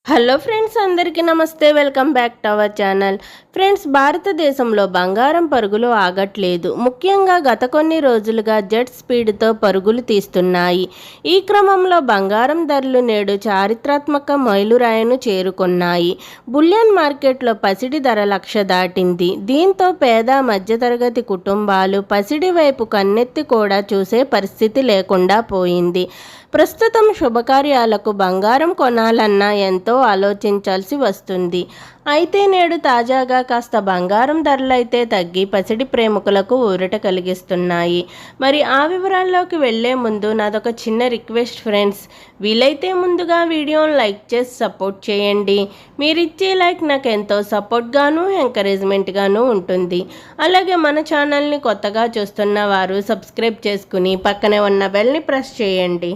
Hello friends, అందరికీ నమస్తే. Welcome back to our channel. Friends, భారతదేశంలో బంగారం పరుగులు ఆగట్లేదు. ముఖ్యంగా గత కొన్ని రోజులుగా జెట్ స్పీడ్తో పరుగులు తీస్తున్నాయి. ఈ క్రమంలో బంగారం ధరలు నేడు చారిత్రాత్మక మైలురాయిను చేరుకున్నాయి. బులియన్ మార్కెట్లో పసిడి ధర 1,00,000 దాటింది. దీంతో పేద మధ్యతరగతి కుటుంబాలు పసిడి వైపు కన్నెత్తి కూడా చూసే పరిస్థితి లేకుండా పోయింది. ప్రస్తుతం శుభకార్యాలకు బంగారం కొనాలన్నా ఎంతో ఆలోచించాల్సి వస్తుంది. అయితే నేడు తాజాగా కాస్త బంగారం ధరలైతే తగ్గి పసిడి ప్రేమికులకు ఊరట కలిగిస్తున్నాయి. మరి ఆ వివరాల్లోకి వెళ్లే ముందు నాదొక చిన్న రిక్వెస్ట్ ఫ్రెండ్స్, వీలైతే ముందుగా వీడియోని లైక్ చేసి సపోర్ట్ చేయండి. మీరిచ్చే లైక్ నాకు ఎంతో సపోర్ట్గాను ఎంకరేజ్మెంట్గాను ఉంటుంది. అలాగే మన ఛానల్ని కొత్తగా చూస్తున్న వారు సబ్స్క్రైబ్ చేసుకుని పక్కనే ఉన్న బెల్ని ప్రెస్ చేయండి.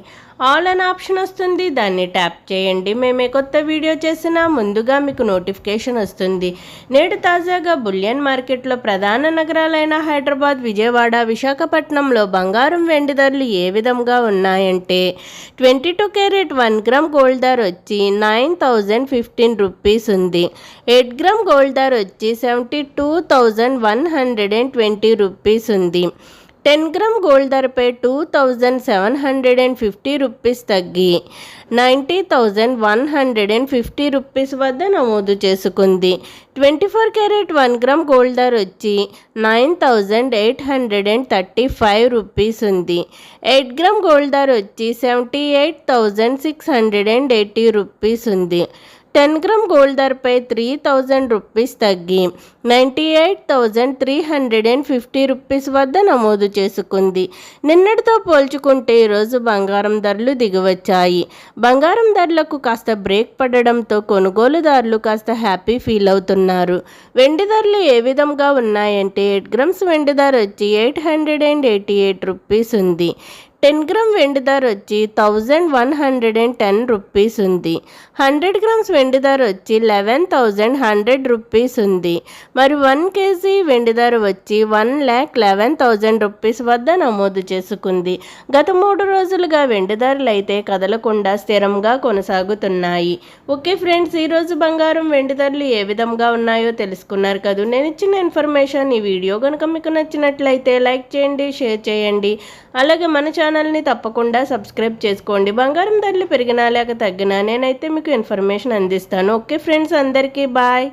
ఆల్ అన్ ఆప్షన్ వస్తుంది, దాన్ని ట్యాప్ చేయండి. మేమే కొత్త వీడియో చేసినా ముందుగా మీకు నోటిఫికేషన్ వస్తుంది. నేడు తాజాగా బులియన్ మార్కెట్లో ప్రధాన నగరాలైన హైదరాబాద్, విజయవాడ, విశాఖపట్నంలో బంగారం వెండి ధరలు ఏ విధంగా ఉన్నాయంటే 22 క్యారెట్ 1 గ్రామ్ గోల్డ్ ధర వచ్చి 9,015 రూపీస్ ఉంది. 8 గ్రామ్ గోల్డ్ ధర వచ్చి 72,120 రూపీస్ ఉంది. 10 గ్రామ్ గోల్డ్ ధరపై 2,750 రూపీస్ తగ్గి 90,150 రూపీస్ వద్ద నమోదు చేసుకుంది. 24 క్యారెట్ 1 గ్రామ్ గోల్డ్ ధర వచ్చి 9,835 రూపీస్ ఉంది. 8 గ్రామ్ గోల్డ్ ధర వచ్చి 78,680 రూపీస్ ఉంది. 10 గ్రామ్ గోల్డ్ ధరపై 3,000 రూపీస్ తగ్గి 98,350 రూపీస్ వద్ద నమోదు చేసుకుంది. నిన్నటితో పోల్చుకుంటే ఈరోజు బంగారం ధరలు దిగివచ్చాయి. బంగారం ధరలకు కాస్త బ్రేక్ పడడంతో కొనుగోలుదారులు కాస్త హ్యాపీ ఫీల్ అవుతున్నారు. వెండి ధరలు ఏ విధంగా ఉన్నాయంటే 8 గ్రామ్స్ వెండి ధర వచ్చి 888 రూపీస్ ఉంది. 10 గ్రామ్ వెండి ధర వచ్చి 1,110 రూపీస్ ఉంది. 100 గ్రామ్స్ వెండి ధర వచ్చి 11,100 రూపీస్ ఉంది. మరి 1 కేజీ వెండి ధర వచ్చి 1,11,000 రూపీస్ వద్ద నమోదు చేసుకుంది. గత 3 రోజులుగా వెండి ధరలు అయితే కదలకుండా స్థిరంగా కొనసాగుతున్నాయి. ఓకే ఫ్రెండ్స్, ఈరోజు బంగారం వెండి ధరలు ఏ విధంగా ఉన్నాయో తెలుసుకున్నారు కదా. నేను ఇచ్చిన ఇన్ఫర్మేషన్ ఈ వీడియో కనుక మీకు నచ్చినట్లయితే లైక్ చేయండి, షేర్ చేయండి. అలాగే మన ఛానల్ని తప్పకుండా సబ్స్క్రైబ్ చేసుకోండి. బంగారం ధరలు పెరిగినా లేక తగ్గినా నేనైతే మీకు ఇన్ఫర్మేషన్ అందిస్తాను. ఓకే ఫ్రెండ్స్, అందరికీ బాయ్.